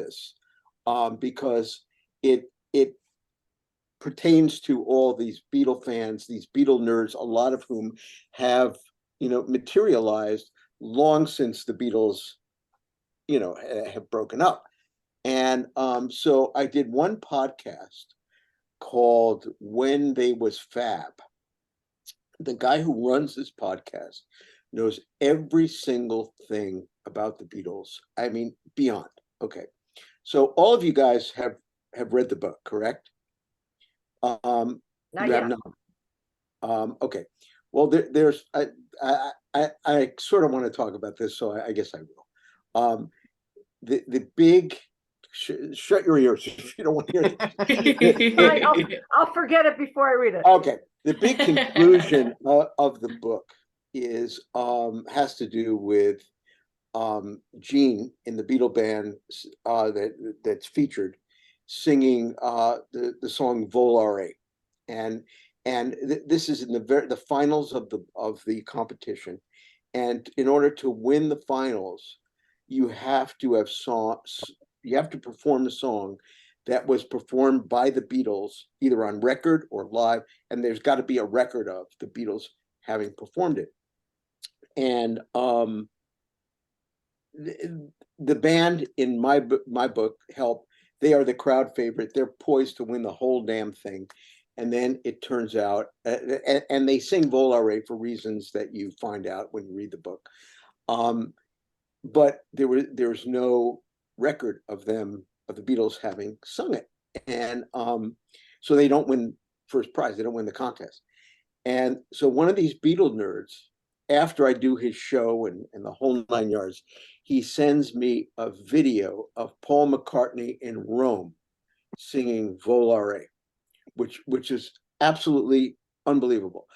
this because it pertains to all these Beatle fans, these Beatle nerds, a lot of whom have, materialized long since the Beatles, have broken up. And so I did one podcast called When They Was Fab. The guy who runs this podcast knows every single thing about the Beatles. I mean, beyond. Okay. So all of you guys have read the book, correct? Not you yet. have not. Okay. Well, there's I sort of want to talk about this, so I guess I will. The big shut your ears if you don't want to hear it. Fine, I'll forget it before I read it. Okay. The big conclusion of the book is has to do with Gene in the Beatle band that's featured singing the song Volare, and this is in the finals of the competition, and in order to win the finals, you have to have you have to perform a song that was performed by the Beatles either on record or live, and there's got to be a record of the Beatles having performed it. And the band in my book, Help, they are the crowd favorite. They're poised to win the whole damn thing. And then it turns out, and they sing Volare for reasons that you find out when you read the book. But there's no record of the Beatles having sung it. And so they don't win first prize. They don't win the contest. And so one of these Beatle nerds, after I do his show and the whole 9 yards, he sends me a video of Paul McCartney in Rome singing Volare, which is absolutely unbelievable.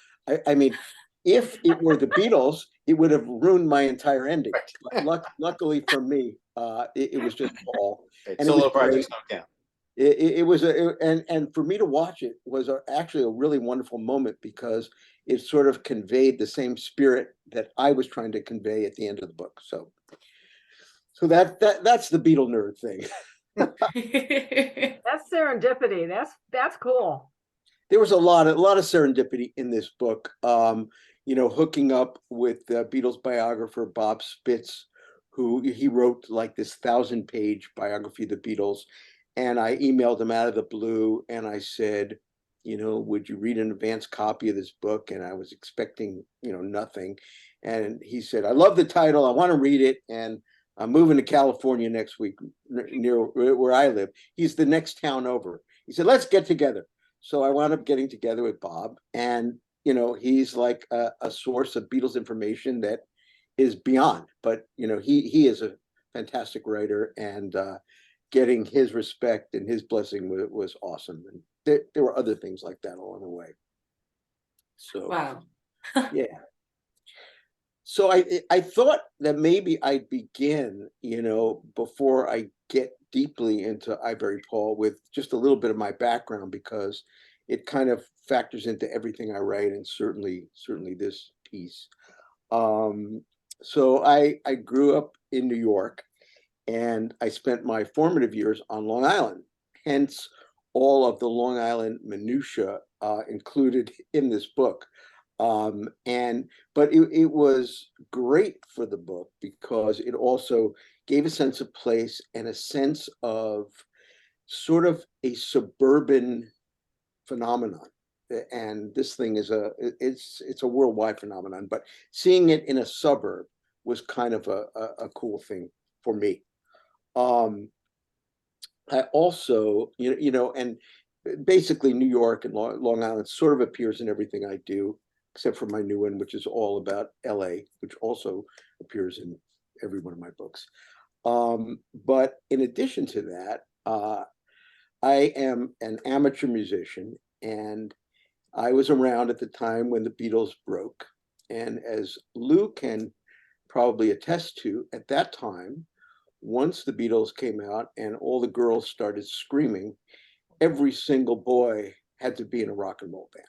I mean, if it were the Beatles, it would have ruined my entire ending. But luckily for me, it was just Paul. And solo projects don't count. It was and for me to watch it was actually a really wonderful moment because it sort of conveyed the same spirit that I was trying to convey at the end of the book. So that's the Beatle nerd thing. That's serendipity. That's cool. There was a lot of serendipity in this book. Hooking up with the Beatles biographer Bob Spitz, who he wrote like this 1,000-page biography of the Beatles. And I emailed him out of the blue and I said, would you read an advance copy of this book? And I was expecting, nothing. And he said, I love the title. I want to read it. And I'm moving to California next week near where I live. He's the next town over. He said, let's get together. So I wound up getting together with Bob. And, he's like a source of Beatles information that is beyond. But, he is a fantastic writer, and getting his respect and his blessing was awesome. And there were other things like that along the way. So, wow. Yeah. So I thought that maybe I'd begin, before I get deeply into I Bury Paul, with just a little bit of my background, because it kind of factors into everything I write, and certainly this piece. So I grew up in New York, and I spent my formative years on Long Island, hence all of the Long Island minutia included in this book. But it was great for the book because it also gave a sense of place and a sense of sort of a suburban phenomenon. And this thing is it's a worldwide phenomenon, but seeing it in a suburb was kind of a cool thing for me. I also, and basically New York and Long Island sort of appears in everything I do, except for my new one, which is all about LA, which also appears in every one of my books. But in addition to that, I am an amateur musician, and I was around at the time when the Beatles broke. And as Lou can probably attest to, at that time, once the Beatles came out and all the girls started screaming, every single boy had to be in a rock and roll band.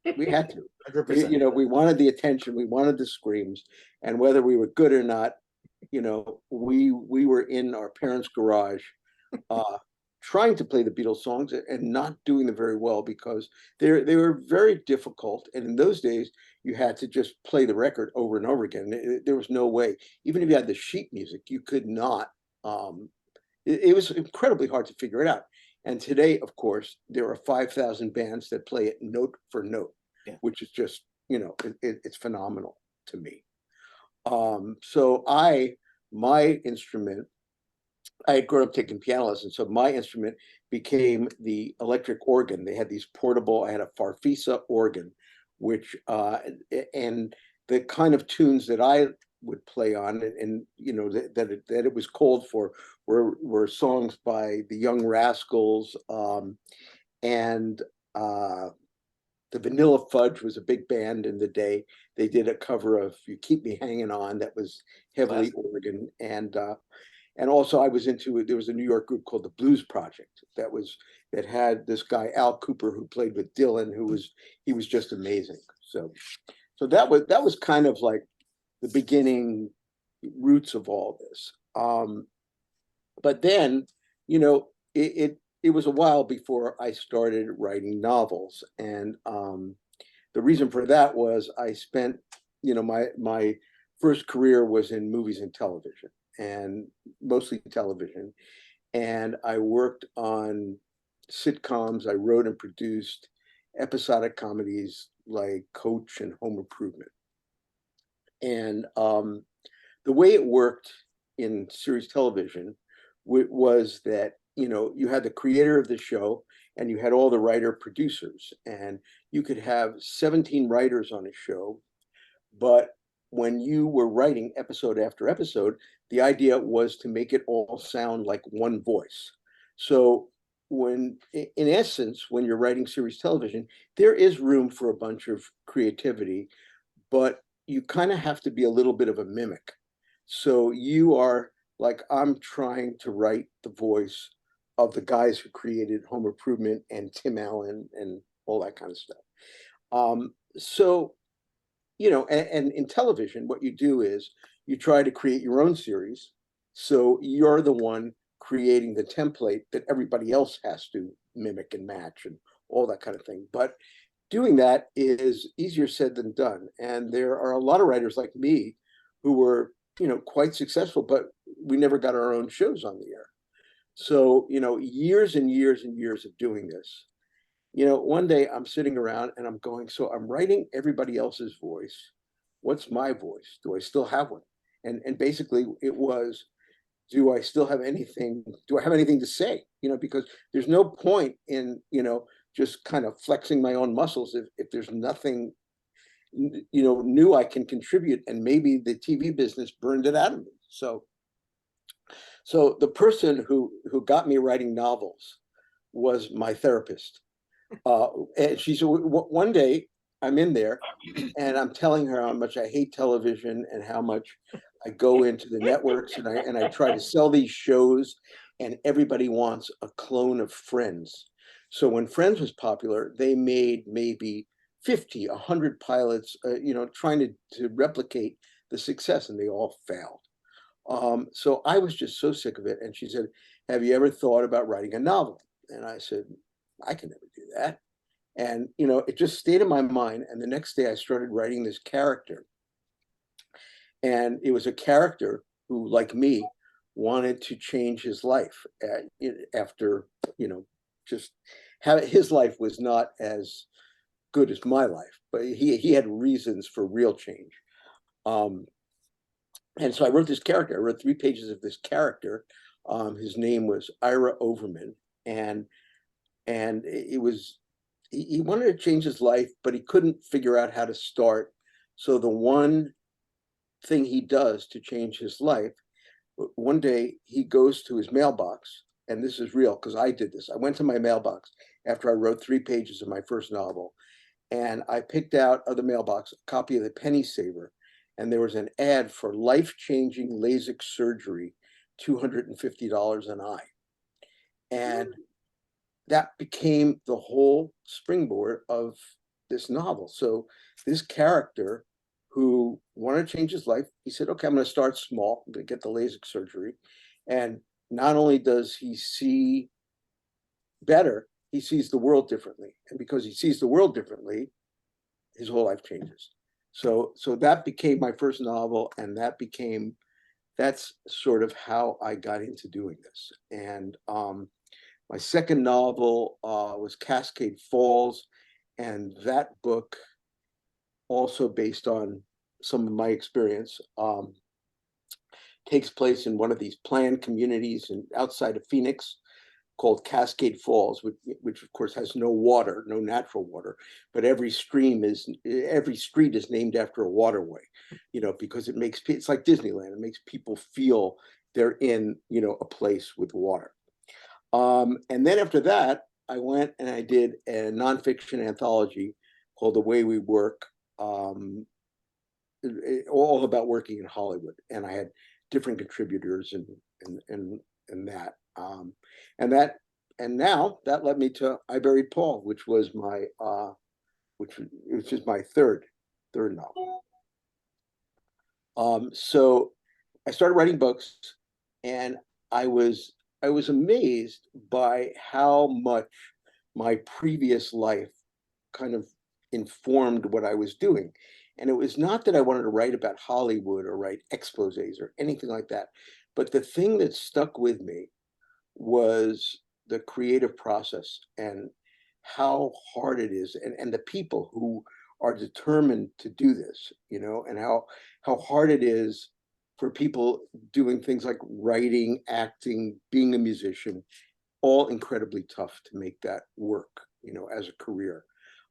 Yep. We had to. 100%. We wanted the attention, we wanted the screams, and whether we were good or not, we were in our parents' garage trying to play the Beatles songs and not doing them very well because they were very difficult. And in those days, you had to just play the record over and over again. There was no way, even if you had the sheet music, you could not. It was incredibly hard to figure it out. And today, of course, there are 5,000 bands that play it note for note, Yeah. which is just, it's phenomenal to me. So my instrument, I had grown up taking piano lessons, so my instrument became the electric organ. They had these portable, I had a Farfisa organ, which, and the kind of tunes that I would play on, and that it was called for were songs by the Young Rascals, and the Vanilla Fudge was a big band in the day. They did a cover of "You Keep Me Hanging On" that was heavily organ, and also I was into it. There was a New York group called the Blues Project that had this guy Al Cooper who played with Dylan, he was just amazing. So that was kind of like the beginning roots of all this. But then, it was a while before I started writing novels, and the reason for that was I spent, my first career was in movies and television, and mostly television, and I worked on sitcoms. I wrote and produced episodic comedies like Coach and Home Improvement, and the way it worked in series television was that you had the creator of the show and you had all the writer producers, and you could have 17 writers on a show, but when you were writing episode after episode, the idea was to make it all sound like one voice. So in essence, when you're writing series television, there is room for a bunch of creativity, but you kind of have to be a little bit of a mimic. So you are like, I'm trying to write the voice of the guys who created Home Improvement and Tim Allen and all that kind of stuff. So, and in television, what you do is you try to create your own series. So you're the one creating the template that everybody else has to mimic and match and all that kind of thing. But doing that is easier said than done. And there are a lot of writers like me who were, quite successful, but we never got our own shows on the air. So, years and years and years of doing this, one day I'm sitting around and I'm going, so I'm writing everybody else's voice. What's my voice? Do I still have one? And basically it was, do I still have anything? Do I have anything to say? Because there's no point in, just kind of flexing my own muscles if there's nothing, new I can contribute. And maybe the TV business burned it out of me. So the person who got me writing novels was my therapist. And she said, one day I'm in there and I'm telling her how much I hate television and how much I go into the networks and I try to sell these shows, and everybody wants a clone of Friends. So when Friends was popular, they made maybe 50, 100 pilots, trying to replicate the success, and they all failed. So I was just so sick of it. And she said, have you ever thought about writing a novel? And I said, I can never do that. And, it just stayed in my mind. And the next day I started writing this character. And it was a character who, like me, wanted to change his life after, just his life was not as good as my life, but he had reasons for real change. And so I wrote this character. I wrote 3 pages of this character. His name was Ira Overman, and it was he wanted to change his life, but he couldn't figure out how to start. So the one thing he does to change his life, one day he goes to his mailbox, and this is real because I did this. I went to my mailbox after I wrote 3 pages of my first novel, and I picked out of the mailbox a copy of the Penny Saver, and there was an ad for life-changing LASIK surgery, $250 an eye. And that became the whole springboard of this novel. So this character who wanted to change his life, he said, okay, I'm going to start small, I'm going to get the LASIK surgery. And not only does he see better, he sees the world differently. And because he sees the world differently, his whole life changes. So that became my first novel, and that's sort of how I got into doing this. And my second novel was Cascade Falls, and that book, also based on some of my experience, takes place in one of these planned communities outside of Phoenix called Cascade Falls, which of course has no water, no natural water, but every street is named after a waterway, because it's like Disneyland. It makes people feel they're in, a place with water. And then after that, I went and I did a nonfiction anthology called The Way We Work, all about working in Hollywood. And I had different contributors and that. And now that led me to I Buried Paul, which was my which is my third novel. So I started writing books, and I was amazed by how much my previous life kind of informed what I was doing. And it was not that I wanted to write about Hollywood or write exposés or anything like that, but the thing that stuck with me was the creative process and how hard it is, and the people who are determined to do this, and how hard it is for people doing things like writing, acting, being a musician, all incredibly tough to make that work, as a career.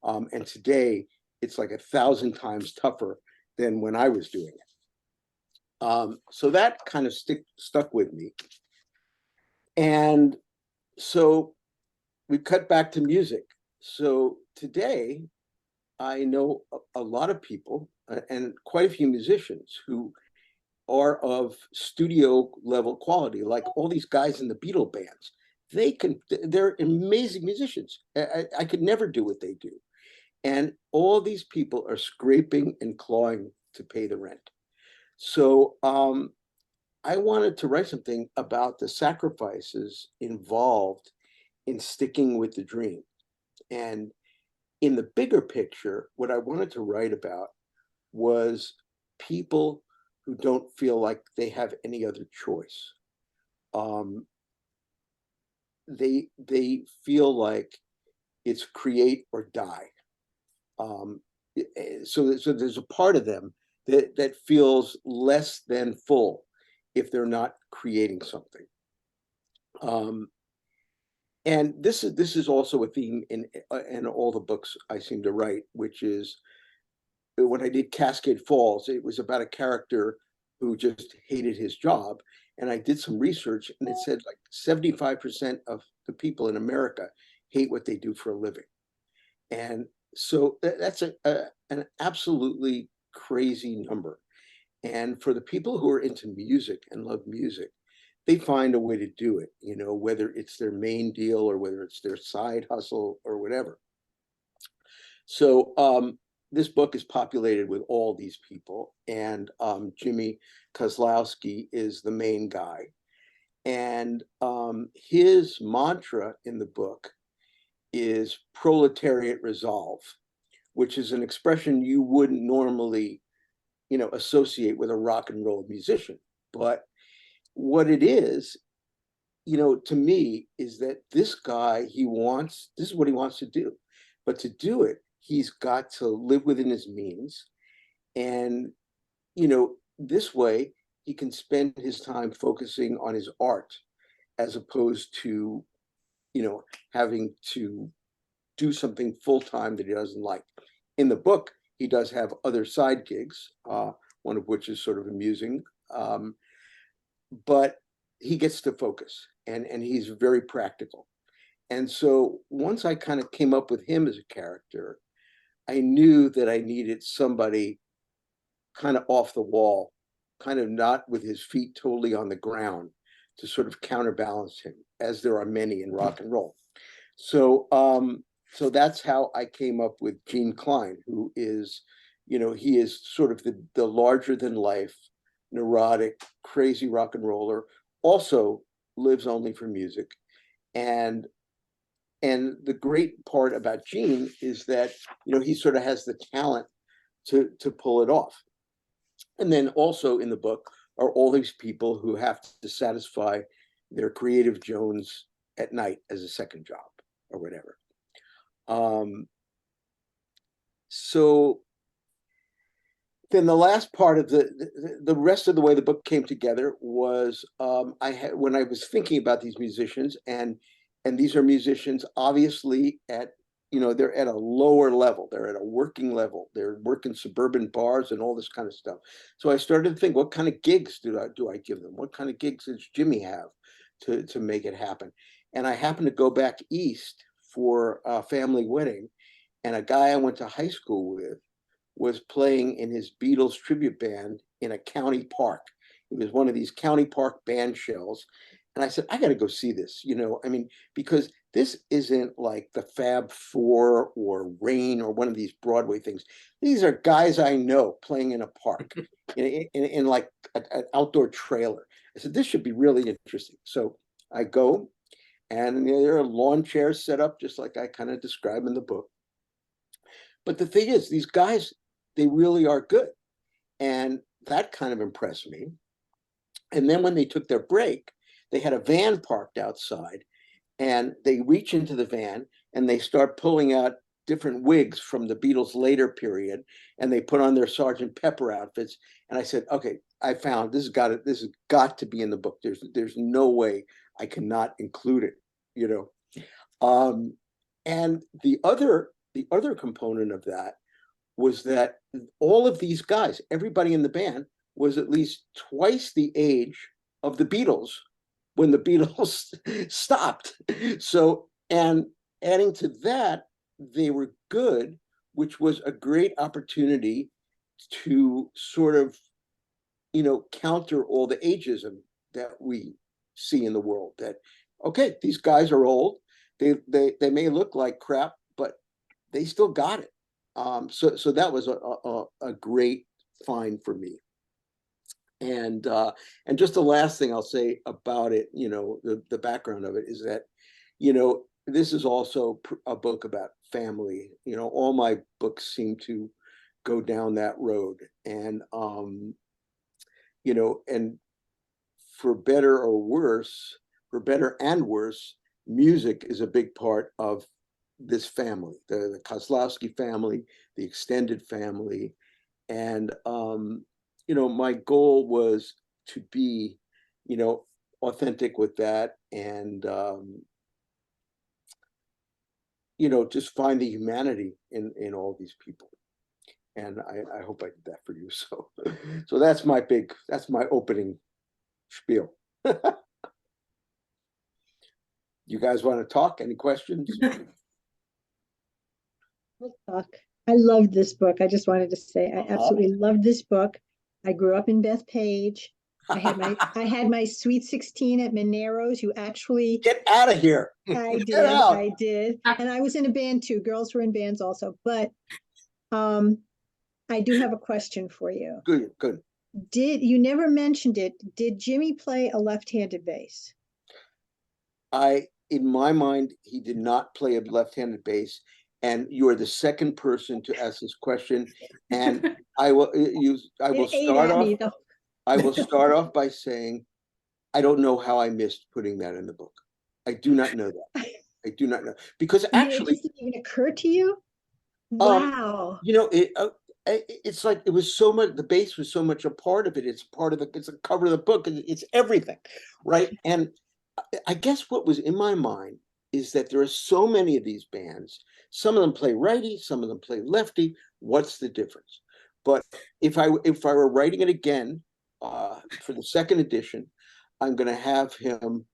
And today it's like 1,000 times tougher than when I was doing it. So that kind of stuck with me. And so we cut back to music. So today I know a lot of people and quite a few musicians who are of studio level quality, like all these guys in the Beatle bands. They're amazing musicians. I could never do what they do. And all these people are scraping and clawing to pay the rent. So I wanted to write something about the sacrifices involved in sticking with the dream. And in the bigger picture, what I wanted to write about was people who don't feel like they have any other choice. They feel like it's create or die. So there's a part of them that feels less than full if they're not creating something. And this is also a theme in all the books I seem to write, which is when I did Cascade Falls, it was about a character who just hated his job. And I did some research, and it said like 75% of the people in America hate what they do for a living. And so that's an absolutely crazy number. And for the people who are into music and love music, they find a way to do it, whether it's their main deal or whether it's their side hustle or whatever. So this book is populated with all these people, and Jimmy Kozlowski is the main guy. And his mantra in the book is proletariat resolve, which is an expression you wouldn't normally, associate with a rock and roll musician. But what it is, to me, is that this guy, this is what he wants to do. But to do it, he's got to live within his means. And, this way he can spend his time focusing on his art as opposed to, having to do something full time that he doesn't like. In the book, he does have other side gigs, one of which is sort of amusing, but he gets to focus, and he's very practical. And so once I kind of came up with him as a character, I knew that I needed somebody kind of off the wall, kind of not with his feet totally on the ground, to sort of counterbalance him, as there are many in rock and roll. So so that's how I came up with Gene Klein, who is, he is sort of the larger than life, neurotic, crazy rock and roller, also lives only for music. And the great part about Gene is that, he sort of has the talent to pull it off. And then also in the book are all these people who have to satisfy their creative Jones at night as a second job or whatever. So then the last part of the rest of the way the book came together was when I was thinking about these musicians, and these are musicians obviously at, they're at a lower level, they're at a working level, they're working suburban bars and all this kind of stuff. So I started to think, what kind of gigs do I give them? What kind of gigs does Jimmy have to make it happen? And I happened to go back east for a family wedding, and a guy I went to high school with was playing in his Beatles tribute band in a county park. It was one of these county park band shells. And I said, I got to go see this, because this isn't like the Fab Four or Rain or one of these Broadway things. These are guys I know playing in a park, in like an outdoor trailer. I said, this should be really interesting. So I go, and there are lawn chairs set up just like I kind of describe in the book. But the thing is, these guys, they really are good. And that kind of impressed me. And then when they took their break, they had a van parked outside, and they reach into the van and they start pulling out different wigs from the Beatles' later period, and they put on their Sergeant Pepper outfits. And I said, okay, I found this has got to be in the book. There's no way I cannot include it, And the other component of that was that all of these guys, everybody in the band, was at least twice the age of the Beatles when the Beatles stopped. So, and adding to that, they were good, which was a great opportunity to sort of, counter all the ageism that we see in the world. That, okay, these guys are old. They may look like crap, but they still got it. So that was a great find for me. And just the last thing I'll say about it, the background of it is that, this is also a book about family. All my books seem to go down that road, and and for better or worse, for better and worse, music is a big part of this family, the Kozlowski family, the extended family. And, my goal was to be, authentic with that, and, just find the humanity in all these people. And I hope I did that for you. So that's my opening spiel. You guys want to talk? Any questions? We'll talk. I loved this book. I just wanted to say I absolutely loved this book. I grew up in Bethpage. I had my Sweet 16 at Minero's. You actually Get out of here. I Get out. I did. And I was in a band too. Girls were in bands also. But I do have a question for you. Good. You never mentioned it. Did Jimmy play a left-handed bass? In my mind, he did not play a left-handed bass. And you are the second person to ask this question. And I will start off by saying, I don't know how I missed putting that in the book. I do not know that. I do not know, because actually, it didn't even occur to you. Wow. It's like it was so much. The bass was so much a part of it. It's part of it. It's a cover of the book. It's everything, right? And I guess what was in my mind is that there are so many of these bands. Some of them play righty, some of them play lefty. What's the difference? But if I were writing it again for the second edition, I'm going to have him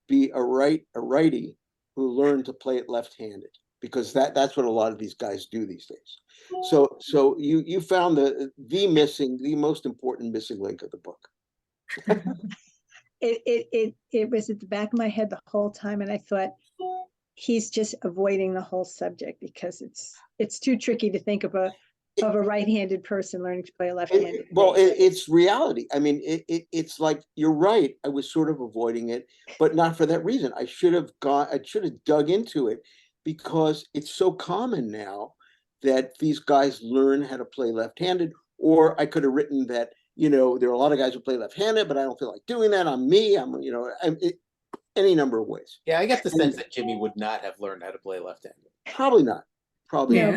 be a righty who learned to play it left-handed, because that's what a lot of these guys do these days. So you found the most important missing link of the book. It was at the back of my head the whole time, and I thought he's just avoiding the whole subject because it's too tricky to think about of a right-handed person learning to play a left-handed Well, bass. it's reality. I mean, it's like, you're right. I was sort of avoiding it, but not for that reason. I should have dug into it, because it's so common now that these guys learn how to play left-handed. Or I could have written that, there are a lot of guys who play left-handed, but I don't feel like doing that. I'm me. Any number of ways. Yeah, I get the sense that Jimmy would not have learned how to play left-handed. Probably not. Probably No,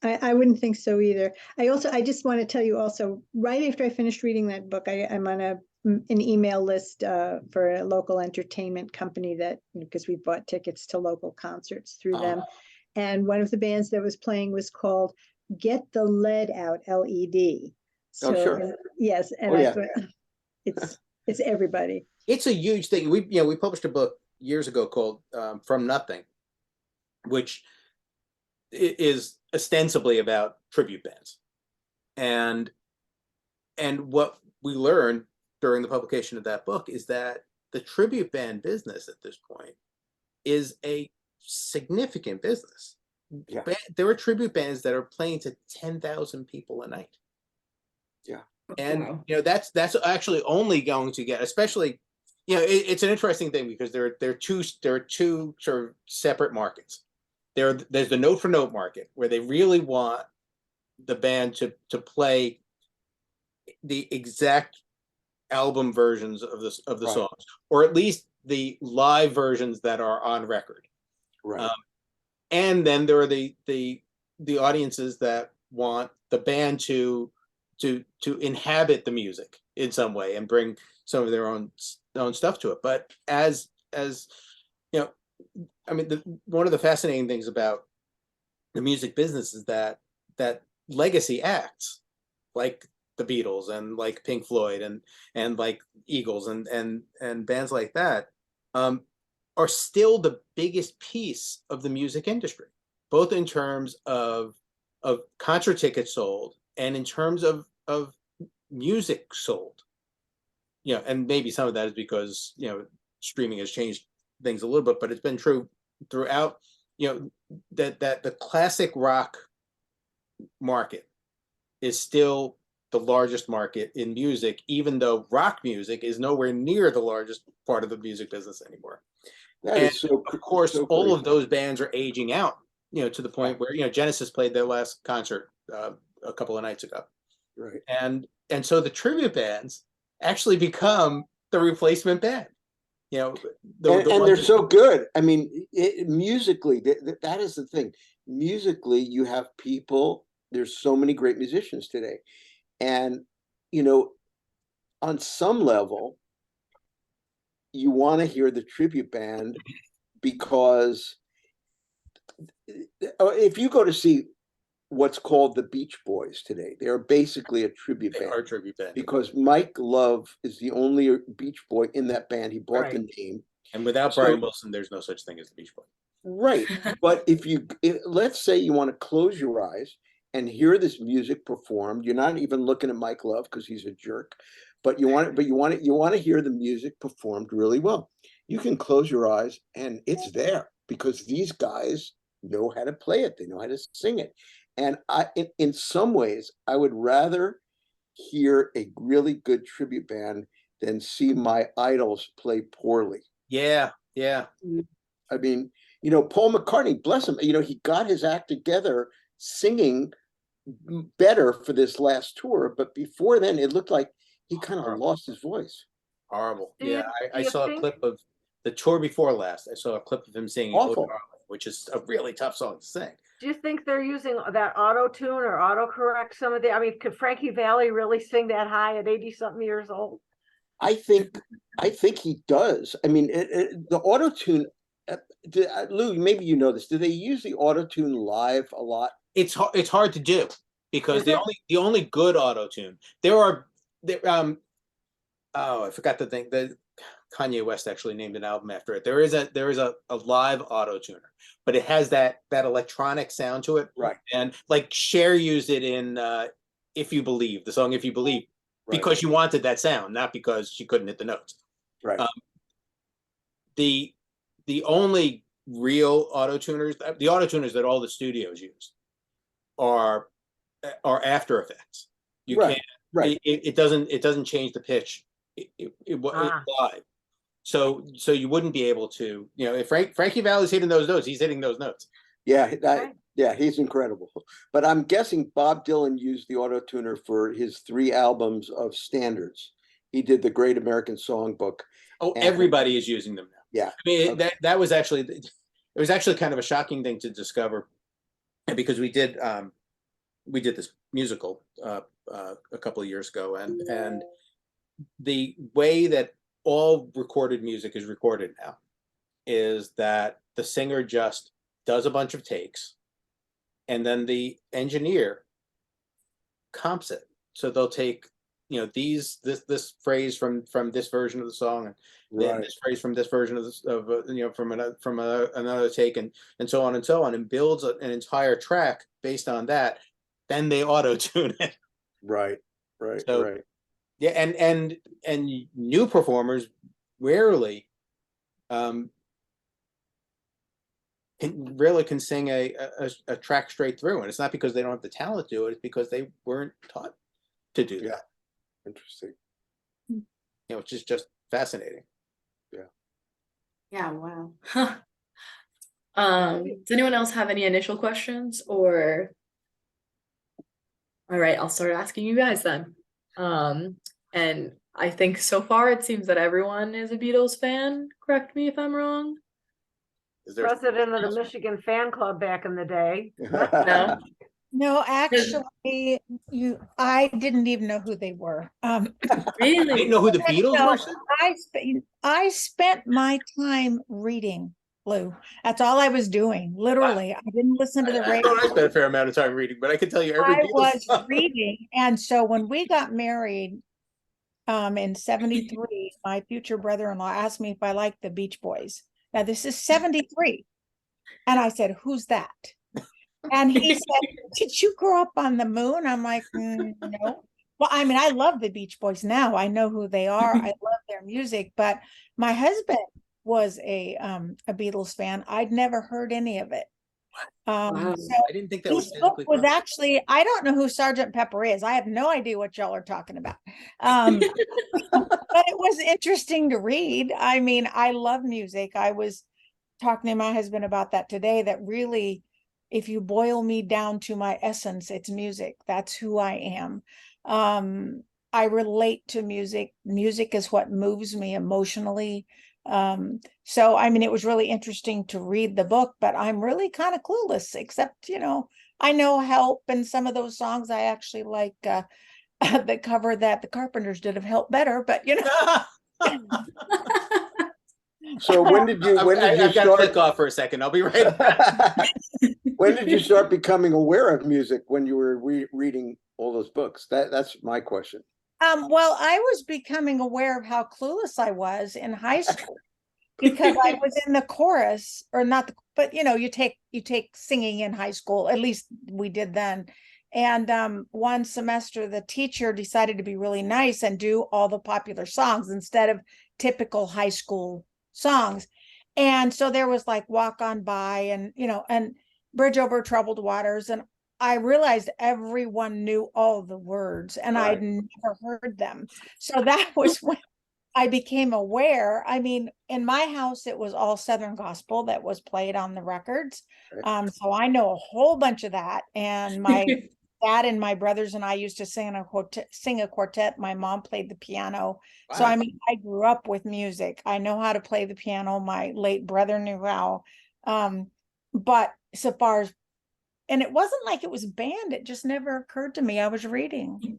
not. I wouldn't think so either. I just want to tell you also, right after I finished reading that book, I'm on an email list for a local entertainment company because we bought tickets to local concerts through them. And one of the bands that was playing was called Get the Lead Out, LED. So, sure. yes, and Oh, I yeah. thought it's everybody. It's a huge thing. We published a book years ago called From Nothing, which is ostensibly about tribute bands. And what we learned during the publication of that book is that the tribute band business at this point is a significant business. Yeah. There are tribute bands that are playing to 10,000 people a night. Yeah. And that's actually only going to get, especially, it's an interesting thing, because there are two sort of separate markets. There's the note for note market, where they really want the band to play the exact album versions of the Right. songs, or at least the live versions that are on record. Right. And then there are the audiences that want the band to inhabit the music in some way and bring some of their own stuff to it. But as I mean, one of the fascinating things about the music business is that legacy acts like the Beatles and like Pink Floyd and like Eagles and bands like that are still the biggest piece of the music industry, both in terms of concert tickets sold and in terms of music sold. And maybe some of that is because streaming has changed things a little bit, but it's been true throughout. That the classic rock market is still the largest market in music, even though rock music is nowhere near the largest part of the music business anymore. That is so. Of course, so all of crazy. those bands are aging out, to the point where Genesis played their last concert a couple of nights ago, Right. and so the tribute bands actually become the replacement band. And they're so good. I mean, musically, that is the thing. Musically, you have people. There's so many great musicians today, and on some level, you want to hear the tribute band, because if you go to see what's called the Beach Boys today, they're basically a tribute They band. are tribute band. Because Mike Love is the only Beach Boy in that band. He bought the name. And without Brian Wilson, there's no such thing as the Beach Boys. Right. But let's say you want to close your eyes and hear this music performed, you're not even looking at Mike Love because he's a jerk, but you want to hear the music performed really well. You can close your eyes and it's there, because these guys know how to play it. They know how to sing it. And in some ways, I would rather hear a really good tribute band than see my idols play poorly. Yeah. I mean, Paul McCartney, bless him, he got his act together singing better for this last tour, but before then it looked like he kind of lost his voice. Horrible. Do I you saw a clip of the tour before last. I saw a clip of him singing Awful. "Oh Darling," which is a really tough song to sing. Do you think they're using that auto tune or autocorrect some of the? I mean, could Frankie Valli really sing that high at 80-something years old? I think he does. I mean, the auto tune. Lou, maybe you know this. Do they use the auto tune live a lot? It's hard to do, because the only good auto tune I forgot the thing. The Kanye West actually named an album after it. There is a live auto tuner, but it has that electronic sound to it. Right. And like Cher used it in "If You Believe," the song "If You Believe," Right. because she wanted that sound, not because she couldn't hit the notes. Right. The only real auto tuners, the auto tuners that all the studios use, are are After Effects. You Right, can't. right. It doesn't change the pitch. It's live. So you wouldn't be able to, if Frankie Valli's hitting those notes, he's hitting those notes. Yeah, yeah, he's incredible. But I'm guessing Bob Dylan used the auto tuner for his 3 albums of standards. He did the Great American Songbook. Oh, And- everybody is using them now. Yeah. I mean, that was actually, it was actually kind of a shocking thing to discover, because we did this musical a couple of years ago, and the way that all recorded music is recorded now is that the singer just does a bunch of takes, and then the engineer comps it. So they'll take, this phrase from this version of the song, and then this phrase from this version of from another take, and so on and so on, and builds an entire track based on that. Then they auto tune it. Right. So, yeah, and new performers rarely can sing a track straight through, and it's not because they don't have the talent to do it, it's because they weren't taught to do that. Interesting. Which is just fascinating. Yeah, wow. Does anyone else have any initial questions, or? All right, I'll start asking you guys then. And I think so far it seems that everyone is a Beatles fan. Correct me if I'm wrong. President of the Michigan fan club back in the day. No? No, actually, I didn't even know who they were. You Really? didn't know who the Beatles No, were? I spent my time reading, Lou. That's all I was doing, literally. I didn't listen to the I radio. spent a fair amount of time reading, but I can tell you every I Beatles was song. reading, and so when we got married, in 73, my future brother-in-law asked me if I liked the Beach Boys. Now this is 73, and I said, "Who's that?" And he said, "Did you grow up on the moon?" I'm like, no. Well, I mean, I love the Beach Boys now. I know who they are. I love their music, but my husband was a Beatles fan. I'd never heard any of it. Wow. So I didn't think that was this book physically was possible. actually, I don't know who Sergeant Pepper is. I have no idea what y'all are talking about. But it was interesting to read. I mean, I love music. I was talking to my husband about that today, that really, if you boil me down to my essence, it's music. That's who I am. I relate to music. Music is what moves me emotionally. So, I mean, it was really interesting to read the book, but I'm really kind of clueless, except, I know Help, and some of those songs I actually like, the cover that the Carpenters did of Help better, but So when did you I've got to start? click off for a second. I'll be right back. When did you start becoming aware of music, when you were reading all those books? That's my question. Well, I was becoming aware of how clueless I was in high school, because I was in the chorus, or not, but you take singing in high school, at least we did then. And one semester, the teacher decided to be really nice and do all the popular songs instead of typical high school songs. And so there was like Walk On By, and and Bridge Over Troubled Waters, and I realized everyone knew all the words, and I'd never heard them. So that was when I became aware. I mean, in my house, it was all Southern gospel that was played on the records. So I know a whole bunch of that. And my dad and my brothers and I used to sing a quartet. My mom played the piano. Wow. So, I mean, I grew up with music. I know how to play the piano. My late brother knew how. But so far as, and it wasn't like it was banned. It just never occurred to me. I was reading.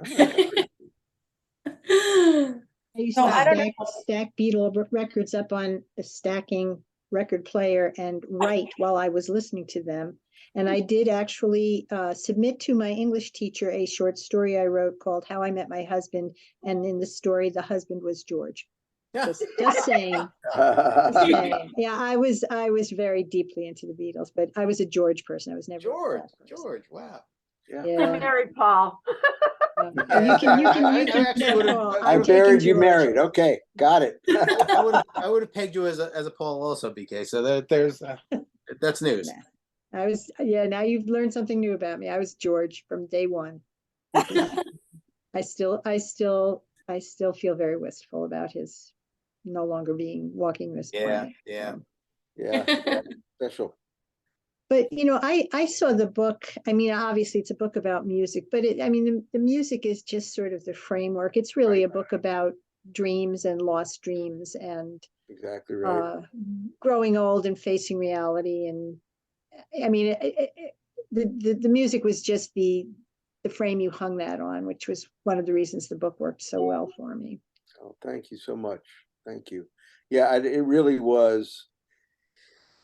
I used No, to I don't stack Beatle records up on a stacking record player and write while I was listening to them. And I did actually submit to my English teacher a short story I wrote called How I Met My Husband. And in the story, the husband was George. Just saying. Yeah, I was very deeply into the Beatles, but I was a George person. I was never George, wow. I married Paul. You can I buried you married. Okay, got it. I would have pegged you as a Paul also, BK. So there's that's news. I was, yeah, now you've learned something new about me. I was George from day one. I still feel very wistful about his no longer walking this Yeah, planet. yeah. Yeah, special. But I saw the book. I mean, obviously it's a book about music, but I mean, the music is just sort of the framework. It's really a book about dreams and lost dreams and Exactly right. growing old and facing reality. And I mean, the music was just the frame you hung that on, which was one of the reasons the book worked so well for me. Oh, thank you so much. Thank you. Yeah, it really was.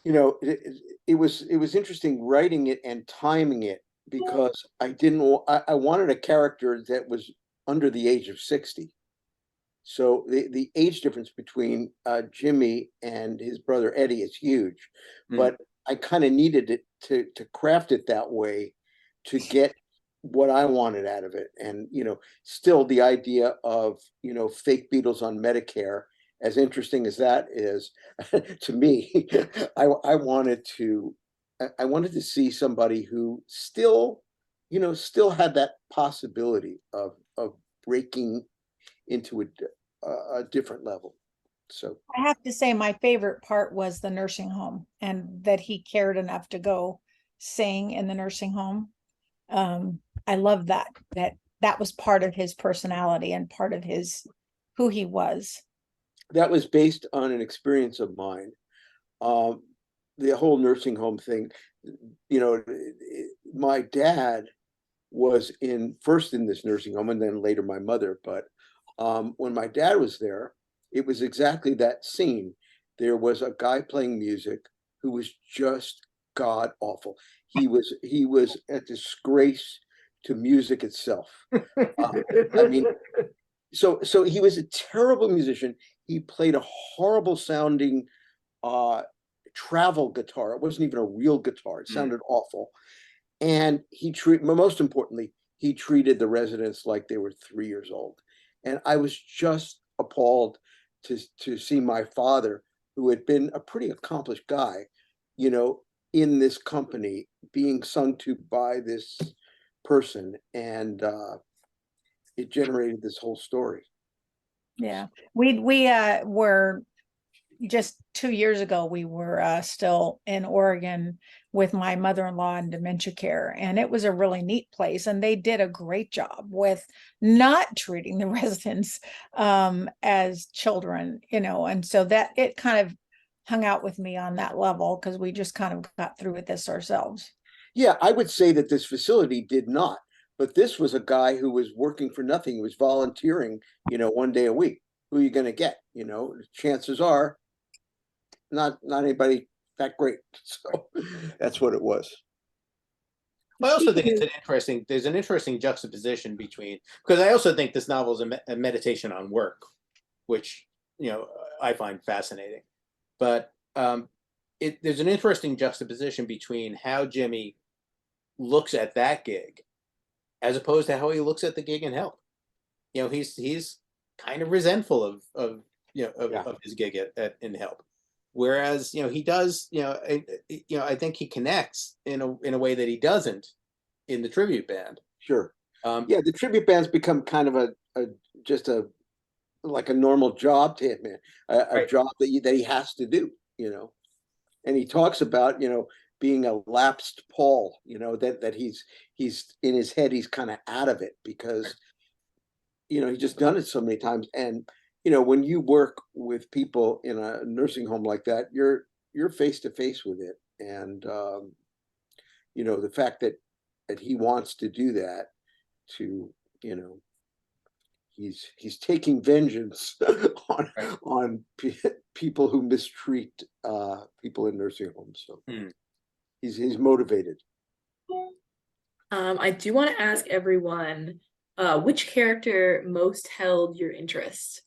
It was interesting writing it and timing it because I wanted a character that was under the age of 60. So the age difference between Jimmy and his brother Eddie is huge, but I kind of needed it to craft it that way to get what I wanted out of it. And still the idea of fake Beatles on Medicare, as interesting as that is, to me, I wanted to see somebody who still had that possibility of breaking into a different level. So I have to say my favorite part was the nursing home and that he cared enough to go sing in the nursing home. I love that was part of his personality and part of his who he was. that was based on an experience of mine. Um, the whole nursing home thing, my dad was first in this nursing home and then later my mother. But when my dad was there, it was exactly that scene. There was a guy playing music who was just god awful. He was a disgrace to music itself. I mean, so he was a terrible musician. He played a horrible sounding uh, travel guitar. It wasn't even a real guitar. It sounded awful. And most importantly, he treated the residents like they were 3 years old. And I was just appalled to see my father, who had been a pretty accomplished guy, in this company being sung to by this person. And it generated this whole story. Yeah. We were just 2 years ago, we were still in Oregon with my mother-in-law in dementia care, and it was a really neat place. And they did a great job with not treating the residents as children, and so that it kind of hung out with me on that level because we just kind of got through with this ourselves. Yeah, I would say that this facility did not, but this was a guy who was working for nothing. He was volunteering, 1 day a week. Who are you going to get? Chances are not anybody that great. So that's what it was. I also think there's an interesting juxtaposition between, because I also think this novel is a meditation on work, which, I find fascinating. But there's an interesting juxtaposition between how Jimmy looks at that gig as opposed to how he looks at the gig in Help. He's kind of resentful of his gig in Help. Whereas, he does, I think he connects in a way that he doesn't in the tribute band. Sure. Yeah, the tribute band's become kind of just like a normal job to him, man. A job that he has to do, And he talks about, being a lapsed Paul, that he's in his head, he's kind of out of it because, he's just done it so many times. And when you work with people in a nursing home like that, you're face to face with it. And the fact that he wants to do that to, he's taking vengeance on people who mistreat people in nursing homes. So he's motivated. I do want to ask everyone, which character most held your interest?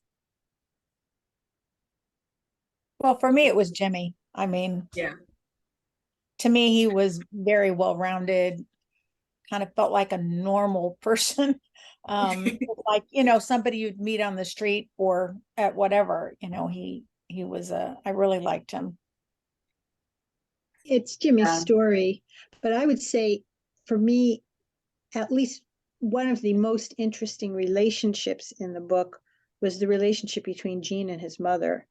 Well, for me, it was Jimmy. I mean, Yeah. to me, he was very well-rounded, kind of felt like a normal person. Like, somebody you'd meet on the street or at whatever, he was I really liked him. it's Jimmy's Yeah. story, but I would say for me, at least one of the most interesting relationships in the book was the relationship between Gene and his mother,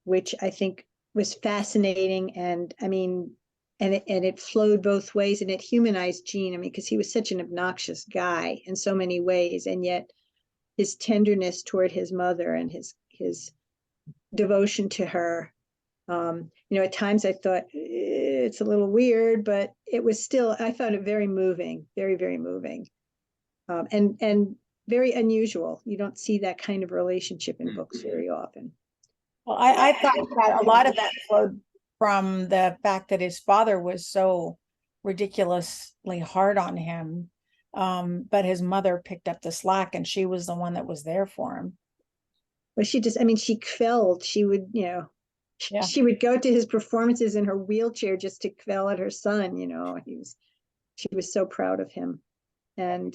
which I think was fascinating. And I mean, and it flowed both ways, and it humanized Gene. I mean, because he was such an obnoxious guy in so many ways, and yet his tenderness toward his mother and his devotion to her. At times I thought it's a little weird, but it was still, I found it very moving, very, very moving. And very unusual. You don't see that kind of relationship in books very often. Well, I thought that a lot of that flowed from the fact that his father was so ridiculously hard on him. But his mother picked up the slack, and she was the one that was there for him. But she just, I mean, she quelled, she would, Yeah. she would go to his performances in her wheelchair just to quell at her son, she was so proud of him. And,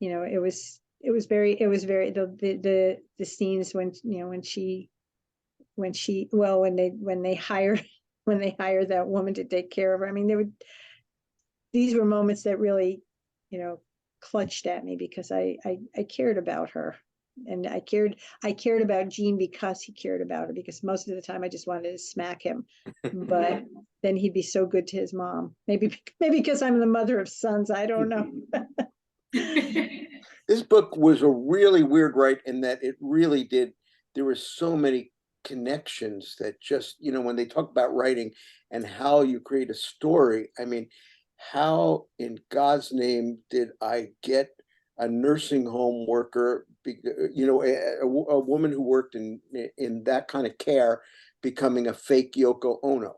it was very, the scenes when, when they hire that woman to take care of her. I mean, these were moments that really, clutched at me, because I cared about her. And I cared about Gene because he cared about her, because most of the time I just wanted to smack him. But then he'd be so good to his mom. Maybe because I'm the mother of sons, I don't know. This book was a really weird write in that it really did. There were so many connections that just, when they talk about writing and how you create a story, I mean, how in God's name did I get a nursing home worker, a woman who worked in that kind of care, becoming a fake Yoko Ono,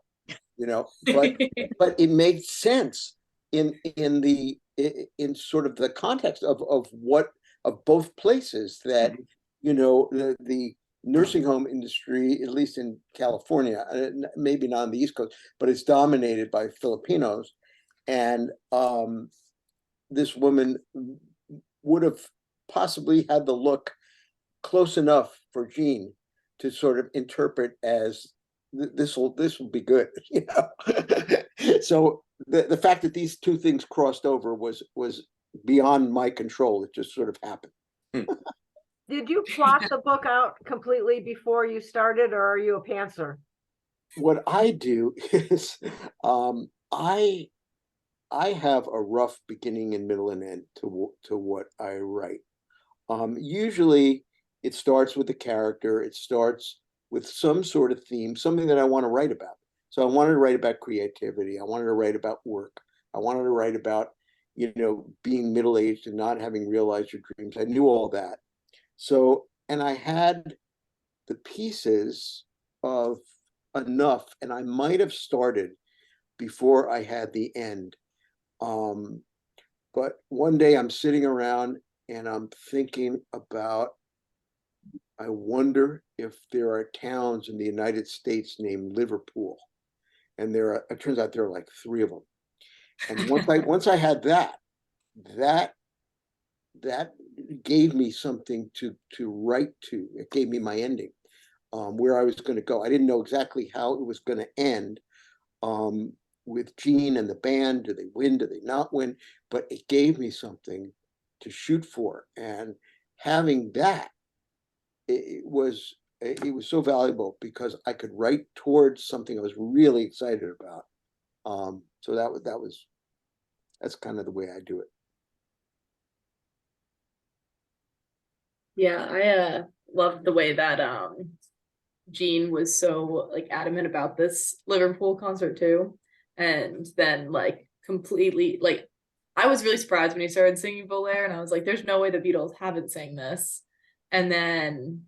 but it made sense in sort of the context of both places, that the nursing home industry, at least in California, maybe not on the East Coast, but it's dominated by Filipinos. And this woman would have possibly had the look close enough for Gene to sort of interpret as this will be good, So the fact that these two things crossed over was beyond my control. It just sort of happened. Did you plot the book out completely before you started, or are you a pantser? What I do is I have a rough beginning and middle and end to what I write. Usually it starts with the character. It starts with some sort of theme, something that I want to write about. So I wanted to write about creativity. I wanted to write about work. I wanted to write about, being middle-aged and not having realized your dreams. I knew all that. So, and I had the pieces of enough, and I might have started before I had the end. But one day I'm sitting around and I'm thinking about, I wonder if there are towns in the United States named Liverpool. And it turns out there are like 3 of them. And once I had that gave me something to write to. It gave me my ending, where I was going to go. I didn't know exactly how it was going to end. With Gene and the band, do they win, do they not win? But it gave me something to shoot for, and having that, it was so valuable, because I could write towards something I was really excited about. So that's kind of the way I do it. Yeah, I loved the way that Gene was so like adamant about this Liverpool concert too. And then like completely like I was really surprised when he started singing Volaire, and I was like, there's no way the Beatles haven't sang this. And then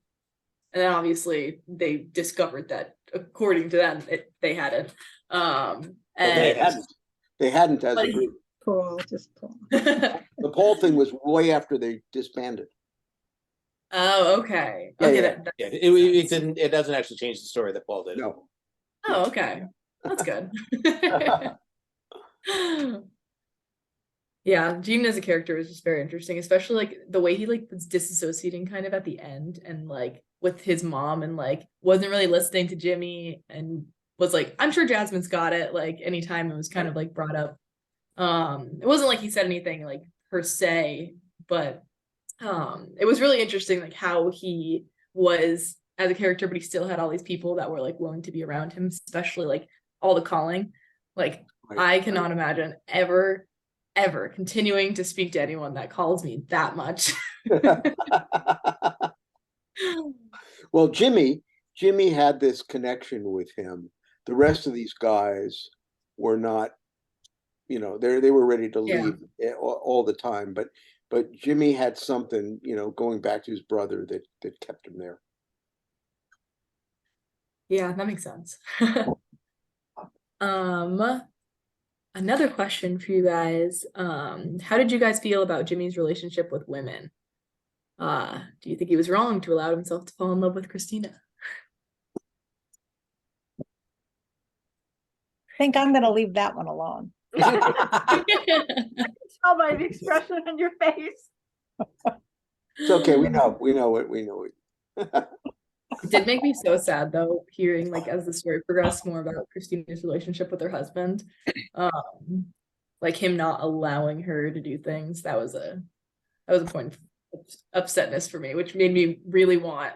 obviously they discovered that according to them they hadn't. Well, And they hadn't as a group. Paul. The Paul thing was way after they disbanded. Oh, okay. Yeah, Okay, yeah. Yeah, it didn't. It doesn't actually change the story that Paul did. No. Oh, okay. That's good. Yeah, Gene as a character is just very interesting, especially like the way he like was disassociating kind of at the end, and like with his mom, and like wasn't really listening to Jimmy, and was like, I'm sure Jasmine's got it, like anytime it was kind of like brought up. It wasn't like he said anything like per se, but it was really interesting like how he was as a character, but he still had all these people that were like willing to be around him, especially like all the calling. Like I cannot imagine ever continuing to speak to anyone that calls me that much. Well, Jimmy had this connection with him. The rest of these guys were not, you know, they were ready to Yeah. leave all the time, but Jimmy had something, you know, going back to his brother that kept him there. Yeah, that makes sense. Another question for you guys. How did you guys feel about Jimmy's relationship with women? Do you think he was wrong to allow himself to fall in love with Christina? I think I'm gonna leave that one alone. Tell by the expression on your face. It's okay. We know it. It did make me so sad though, hearing like as the story progressed more about Christina's relationship with her husband. Like him not allowing her to do things. That was a point of upsetness for me, which made me really want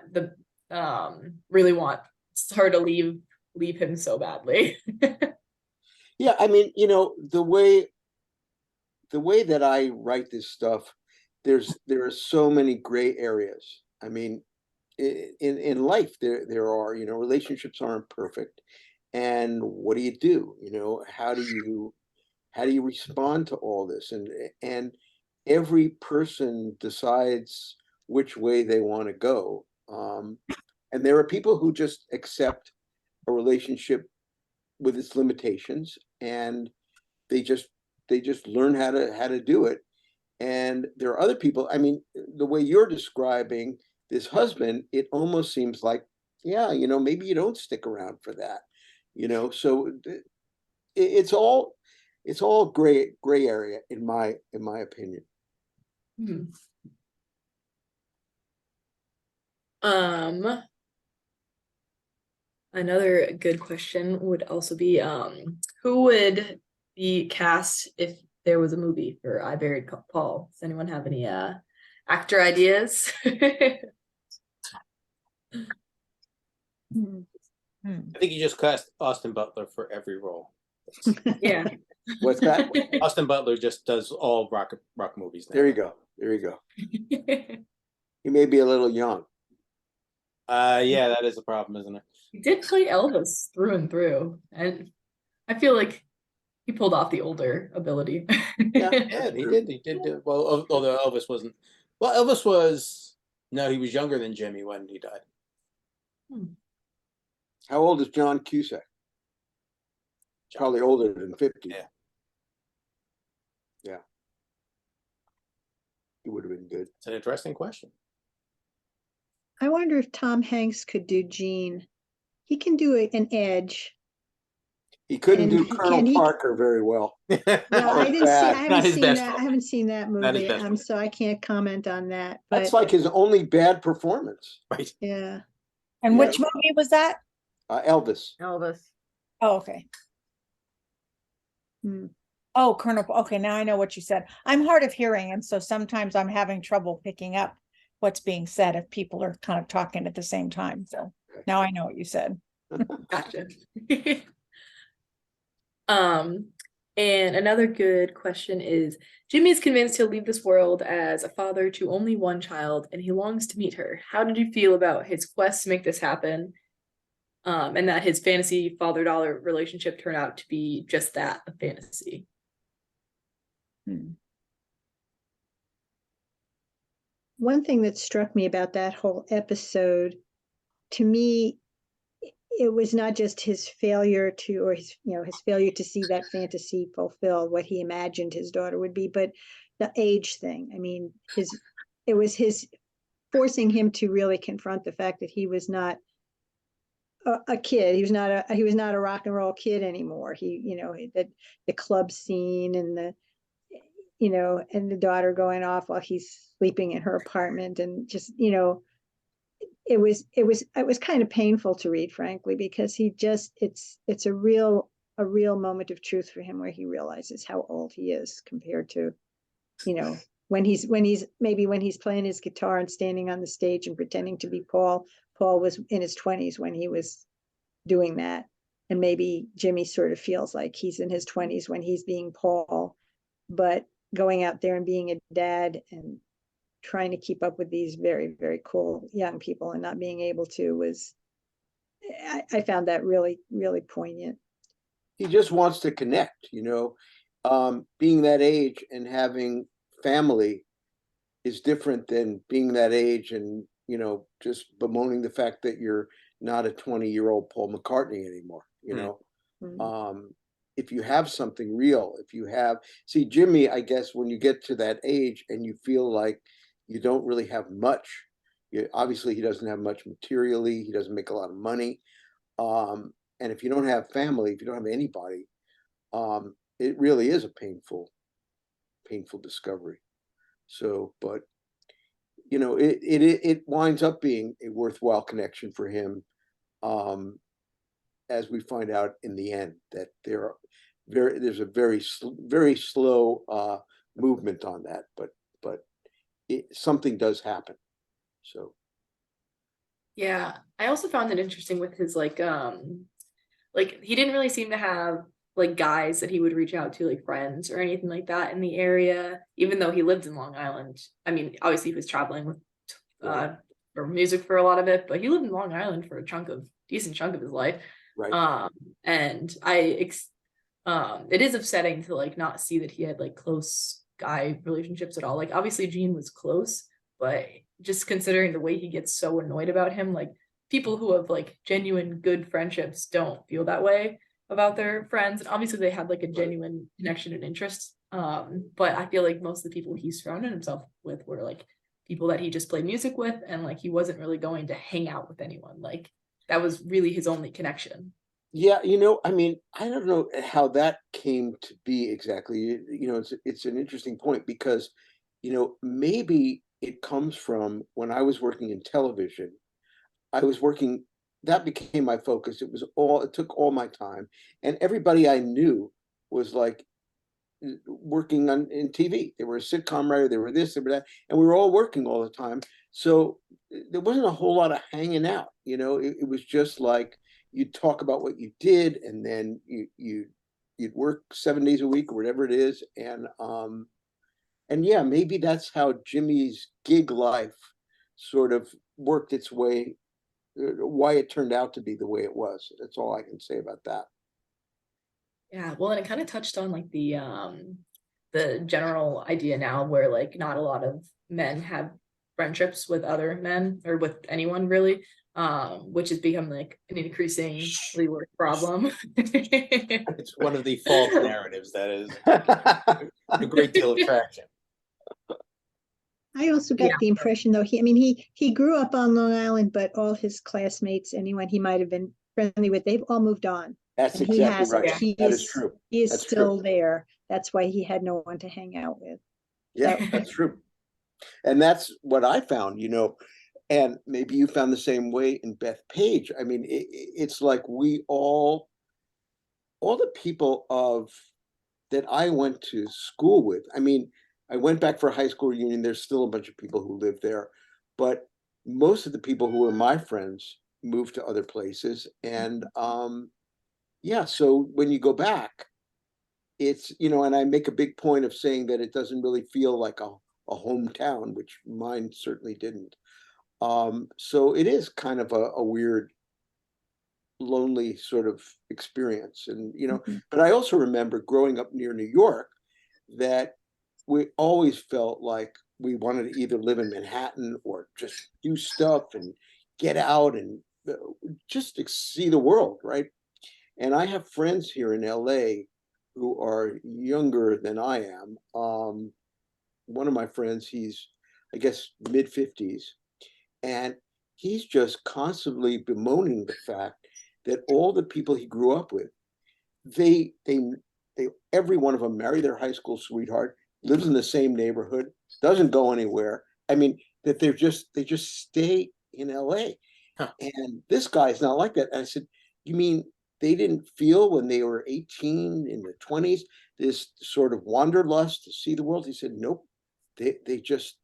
her to leave him so badly. Yeah, I mean, you know, the way that I write this stuff, there are so many gray areas. I mean, in life there are, you know, relationships aren't perfect, and what do? You know, how do you respond to all this? And every person decides which way they want to go. And there are people who just accept a relationship with its limitations, and they just learn how to do it. And there are other people, I mean, the way you're describing this husband, it almost seems like, yeah, you know, maybe you don't stick around for that, you know. So it's all gray area in my opinion. Another good question would also be who would be cast if there was a movie for I Buried Paul? Does anyone have any actor ideas? I think you just cast Austin Butler for every role. Yeah. What's that? Austin Butler just does all rock movies now. There you go. He may be a little young. Yeah, that is a problem, isn't it? He did play Elvis through and through, and I feel like he pulled off the older ability. Yeah, he did. Well, although Elvis wasn't. Well, Elvis was. No, he was younger than Jimmy when he died. How old is John Cusack? Probably older than 50. Yeah. He would have been good. It's an interesting question. I wonder if Tom Hanks could do Gene. He can do an Edge. He couldn't And do Colonel Parker very well. Well, I didn't see. bad. I Not haven't his seen best that. role. I haven't seen that Not his movie. best role. So I can't comment on that. That's But like his only bad performance. Right. yeah, And Yeah. which movie was that? Elvis. Elvis. Oh, okay. Oh, Colonel. Okay, now I know what you said. I'm hard of hearing, and so sometimes I'm having trouble picking up what's being said if people are kind of talking at the same time. So now I know what you said. Gotcha. And another good question is, Jimmy is convinced he'll leave this world as a father to only one child, and he longs to meet her. How did you feel about his quest to make this happen? And that his fantasy father-daughter relationship turned out to be just that, a fantasy. one thing that struck me about that whole episode, to me, it was not just his failure to, or his failure to see that fantasy fulfill what he imagined his daughter would be, but the age thing. I mean, it was his forcing him to really confront the fact that he was not a kid. He was not a rock and roll kid anymore. That the club scene and and the daughter going off while he's sleeping in her apartment, and just, it was kind of painful to read, frankly, because it's a real moment of truth for him, where he realizes how old he is compared to, when he's playing his guitar and standing on the stage and pretending to be Paul. Paul was in his 20s when he was doing that. And maybe Jimmy sort of feels like he's in his 20s when he's being Paul, but going out there and being a dad and trying to keep up with these very, very cool young people and not being able to I found that really, really poignant. He just wants to connect, being that age and having family is different than being that age and, just bemoaning the fact that you're not a 20-year-old Paul McCartney anymore, if you have something real, see, Jimmy, I guess when you get to that age and you feel like you don't really have much, obviously he doesn't have much materially, he doesn't make a lot of money. And if you don't have family, if you don't have anybody, it really is a painful discovery. So, but it winds up being a worthwhile connection for him, as we find out in the end that there's a very slow movement on that, but something does happen. So Yeah, I also found it interesting with his like he didn't really seem to have like guys that he would reach out to, like friends or anything like that in the area, even though he lived in Long Island. I mean, obviously he was traveling with for music for a lot of it, but he lived in Long Island for a decent chunk of his life. right. And it is upsetting to like not see that he had like close guy relationships at all. Like obviously Gene was close, but just considering the way he gets so annoyed about him, like people who have like genuine good friendships don't feel that way about their friends. And obviously they had like a genuine connection and interest. But I feel like most of the people he surrounded himself with were like people that he just played music with, and like he wasn't really going to hang out with anyone. Like that was really his only connection. Yeah, I mean, I don't know how that came to be exactly. It's an interesting point because, maybe it comes from when I was working in television. That became my focus. It took all my time, and everybody I knew was like working in TV. They were a sitcom writer, they were this, they were that, and we were all working all the time. So there wasn't a whole lot of hanging out. It was just like you'd talk about what you did, and then you'd work 7 days a week or whatever it is, and yeah, maybe that's how Jimmy's gig life sort of worked its way, why it turned out to be the way it was. That's all I can say about that. Yeah, well, and it kind of touched on like the general idea now where like not a lot of men have friendships with other men or with anyone really, which has become like an increasingly worse problem. It's one of the false narratives that is a great deal of traction. I also got the impression, though, he grew up on Long Island, but all his classmates, anyone he might have been friendly with, they've all moved on. That's And exactly right. He That is true. He is That's still true. there. That's why he had no one to hang out with. Yeah, that's true. And that's what I found, and maybe you found the same way in Bethpage. I mean, it's like we all the people that I went to school with. I mean, I went back for a high school reunion. There's still a bunch of people who live there, but most of the people who were my friends moved to other places. And yeah, so when you go back, it's, and I make a big point of saying that it doesn't really feel like a hometown, which mine certainly didn't. So it is kind of a weird, lonely sort of experience. And, but I also remember growing up near New York that we always felt like we wanted to either live in Manhattan or just do stuff and get out and just see the world, right? And I have friends here in LA who are younger than I am. One of my friends, he's, I guess, mid-50s, and he's just constantly bemoaning the fact that all the people he grew up with, they every one of them married their high school sweetheart, lives in the same neighborhood, doesn't go anywhere. I mean, that they just stay in LA. Huh. And this guy's not like that. And I said, you mean they didn't feel when they were 18 in the 20s, this sort of wanderlust to see the world? He said, nope. They just,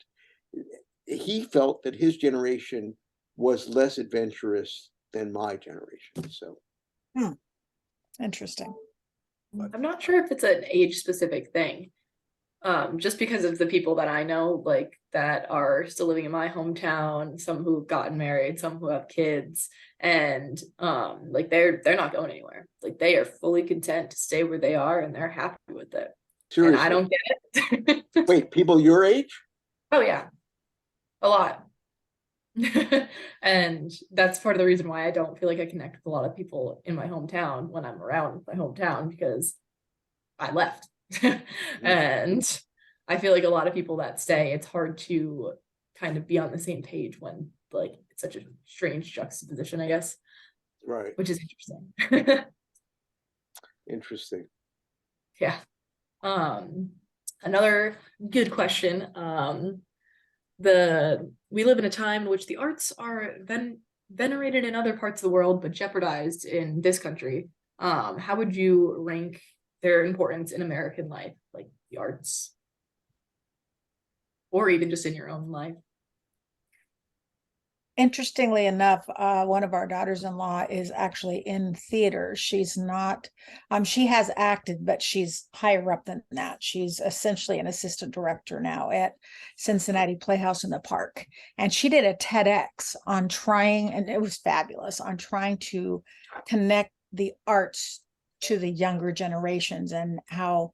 he felt that his generation was less adventurous than my generation. So Interesting. I'm not sure if it's an age specific thing. Just because of the people that I know, like that are still living in my hometown, some who've gotten married, some who have kids, and like they're not going anywhere. Like they are fully content to stay where they are and they're happy with it. seriously. And I don't get it. Wait, people your age? Oh yeah, a lot. And that's part of the reason why I don't feel like I connect with a lot of people in my hometown when I'm around my hometown, because I left. And I feel like a lot of people that stay, it's hard to kind of be on the same page when like it's such a strange juxtaposition, I guess, Right. which is interesting. Interesting. Yeah. Another good question. We live in a time in which the arts are venerated in other parts of the world, but jeopardized in this country. How would you rank their importance in American life, like the arts, or even just in your own life? Interestingly enough, one of our daughters-in-law is actually in theater. She's not, she has acted, but she's higher up than that. She's essentially an assistant director now at Cincinnati Playhouse in the Park. And she did a TEDx on trying, and it was fabulous, on trying to connect the arts to the younger generations and how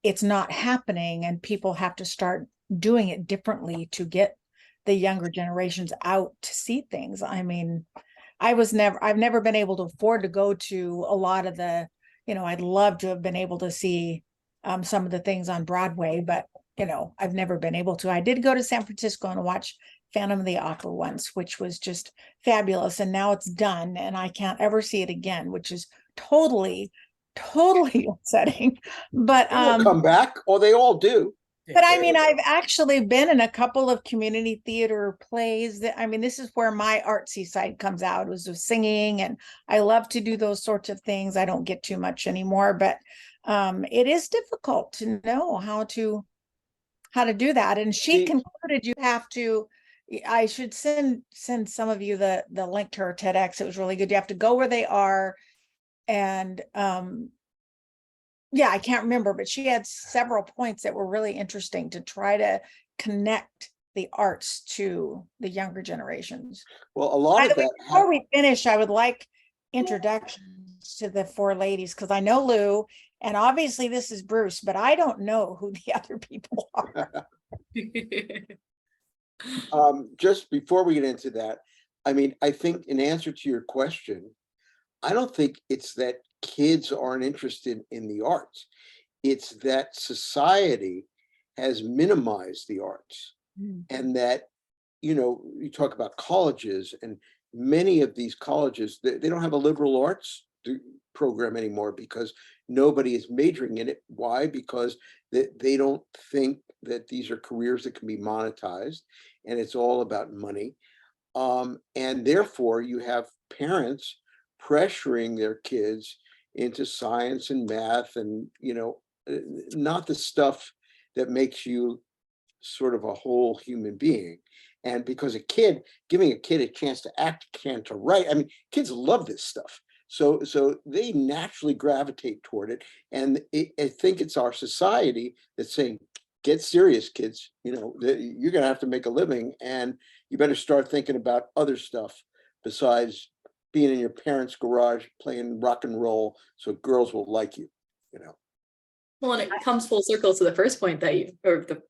it's not happening and people have to start doing it differently to get the younger generations out to see things. I mean, I've never been able to afford to go to a lot of the, I'd love to have been able to see some of the things on Broadway, but I've never been able to. I did go to San Francisco and watch Phantom of the Opera once, which was just fabulous. And now it's done and I can't ever see it again, which is totally upsetting. But They'll come back, or they all do. but I mean, I've actually been in a couple of community theater plays that, I mean, this is where my artsy side comes out, was with singing, and I love to do those sorts of things. I don't get too much anymore, but it is difficult to know how to do that. And she concluded you have to, I should send some of you the link to her TEDx. It was really good. You have to go where they are. And yeah, I can't remember, but she had several points that were really interesting to try to connect the arts to the younger generations. Well, a lot of that. Before we finish, I would like introductions to the four ladies, because I know Lou, and obviously this is Bruce, but I don't know who the other people are. Just before we get into that, I mean, I think in answer to your question, I don't think it's that kids aren't interested in the arts. It's that society has minimized the arts. And that, you talk about colleges, and many of these colleges, they don't have a liberal arts program anymore because nobody is majoring in it. Why? Because they don't think that these are careers that can be monetized, and it's all about money. And therefore you have parents pressuring their kids into science and math and, not the stuff that makes you sort of a whole human being. And because giving a kid a chance to act, to write, I mean, kids love this stuff. So they naturally gravitate toward it. And I think it's our society that's saying, get serious, kids. You're going to have to make a living, and you better start thinking about other stuff besides being in your parents' garage playing rock and roll so girls will like you. Well, and it comes full circle to the first point that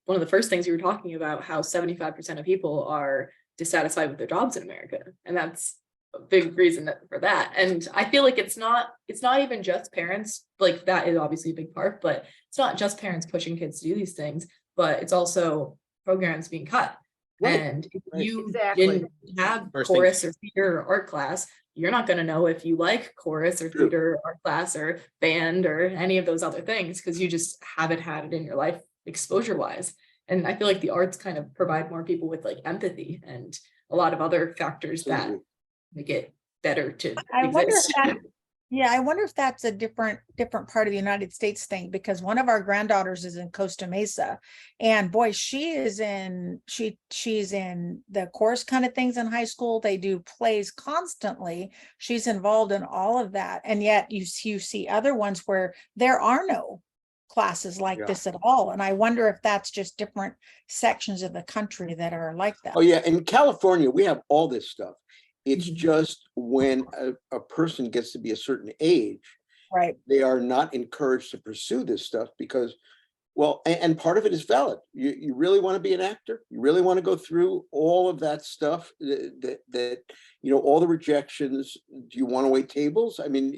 one of the first things you were talking about, how 75% of people are dissatisfied with their jobs in America. And that's a big reason for that. And I feel like it's not even just parents, like that is obviously a big part, but it's not just parents pushing kids to do these things, but it's also programs being cut. Right. And if you didn't have chorus or theater or art class, you're not going to know if you like chorus or theater or art class or band or any of those other things, because you just haven't had it in your life exposure wise. And I feel like the arts kind of provide more people with like empathy and a lot of other factors that Absolutely. make it better to I wonder if exist. that, yeah, I wonder if that's a different part of the United States thing, because one of our granddaughters is in Costa Mesa, and boy, she's in the chorus kind of things in high school. They do plays constantly. She's involved in all of that, and yet you see other ones where there are no classes like Yeah. this at all. And I wonder if that's just different sections of the country that are like that. Oh, yeah. In California, we have all this stuff. It's Mhm. just when a person gets to be a certain age, Right. they are not encouraged to pursue this stuff because, well, and part of it is valid. You really want to be an actor? You really want to go through all of that stuff that all the rejections? Do you want to wait tables? I mean,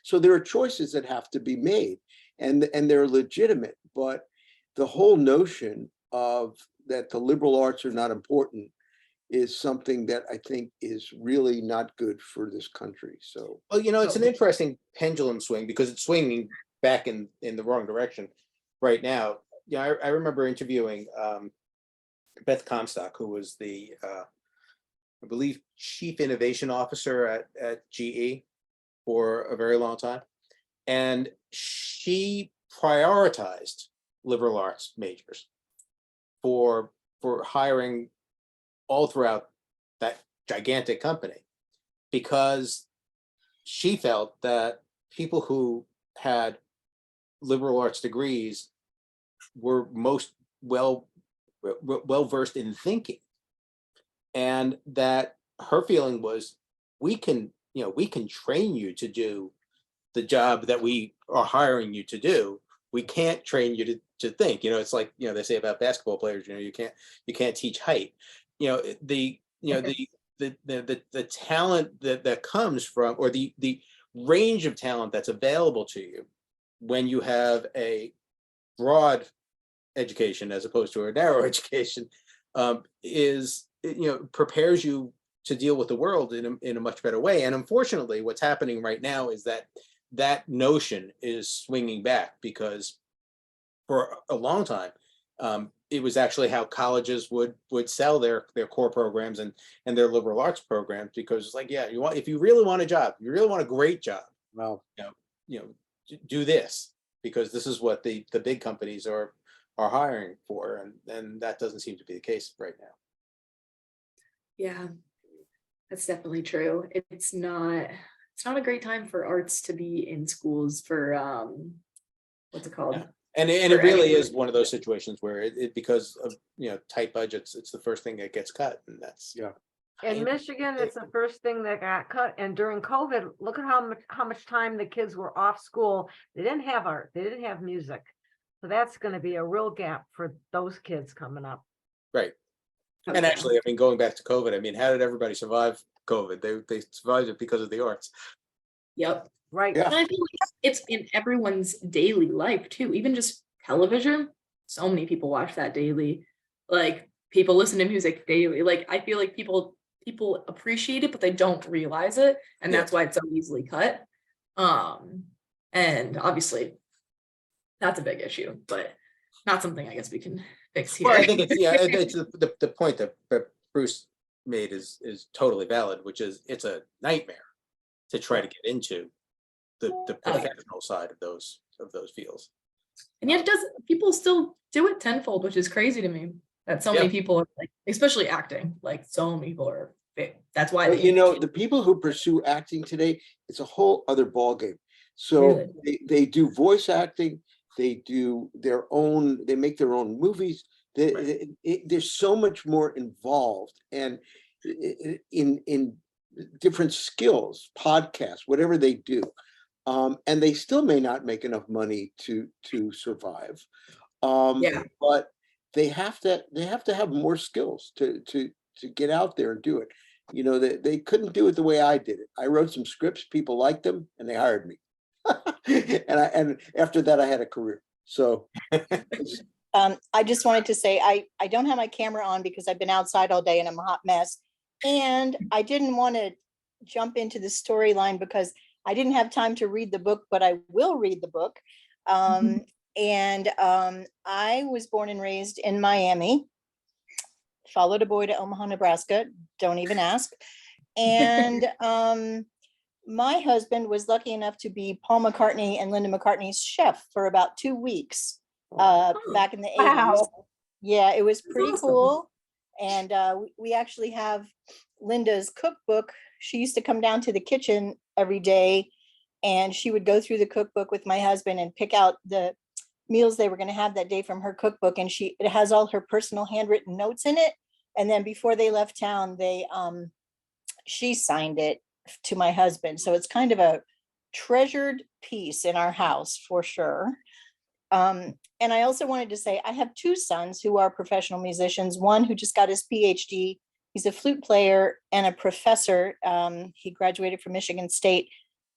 so there are choices that have to be made, and they're legitimate. But the whole notion of that the liberal arts are not important is something that I think is really not good for this country. So, Well, it's an interesting pendulum swing because it's swinging back in the wrong direction right now. Yeah, I remember interviewing Beth Comstock, who was the I believe chief innovation officer at GE for a very long time, and she prioritized liberal arts majors for hiring all throughout that gigantic company, because she felt that people who had liberal arts degrees were most well versed in thinking, and that her feeling was, we can train you to do the job that we are hiring you to do. We can't train you to think. It's like they say about basketball players. You can't teach height. The talent that comes from, or the range of talent that's available to you when you have a broad education as opposed to a narrow education, is prepares you to deal with the world in a much better way. And unfortunately, what's happening right now is that notion is swinging back, because for a long time, it was actually how colleges would sell their core programs and their liberal arts programs, because it's like, yeah, if you really want a job, you really want a great job, well, do this, because this is what the big companies are hiring for, and that doesn't seem to be the case right now. Yeah, that's definitely true. It's not a great time for arts to be in schools for what's it called? Yeah. And it really is one of those situations where it because of tight budgets, it's the first thing that gets cut, and that's In Michigan, it's the first thing that got cut. And during COVID, look at how much time the kids were off school. They didn't have art. They didn't have music. So that's going to be a real gap for those kids coming up. right. Oh, And yeah. actually, I mean, going back to COVID, I mean, how did everybody survive COVID? They survived it because of the arts. Yep. Right. Yeah. And I feel like it's in everyone's daily life too, even just television. So many people watch that daily. Like, people listen to music daily. Like, I feel like people appreciate it, but they don't realize it. And Yeah. that's why it's so easily cut. And obviously that's a big issue, but not something I guess we can fix here. Well, I think it's the point that Bruce made is totally valid, which is it's a nightmare to try to get into the professional side of those fields. And yet people still do it tenfold, which is crazy to me, that so many people are like, especially acting, like so many people are, that's why the people who pursue acting today, it's a whole other ballgame. So Really? they do voice acting, they do they make their own movies. There's so much more involved, and in different skills, podcasts, whatever they do. And they still may not make enough money to survive. But they have to have more skills to get out there and do it. They couldn't do it the way I did it. I wrote some scripts, people liked them, and they hired me. and after that I had a career. So I just wanted to say I don't have my camera on because I've been outside all day and I'm a hot mess. And I didn't want to jump into the storyline because I didn't have time to read the book, but I will read the book. And I was born and raised in Miami, followed a boy to Omaha, Nebraska. Don't even ask. And my husband was lucky enough to be Paul McCartney and Linda McCartney's chef for about 2 weeks back in the 80s. Wow. Yeah, it was pretty awesome. cool. And we actually have Linda's cookbook. She used to come down to the kitchen every day, and she would go through the cookbook with my husband and pick out the meals they were going to have that day from her cookbook. And it has all her personal handwritten notes in it. And then before they left town, she signed it to my husband. So it's kind of a treasured piece in our house for sure. And I also wanted to say, I have 2 sons who are professional musicians. One who just got his PhD. He's a flute player and a professor. He graduated from Michigan State,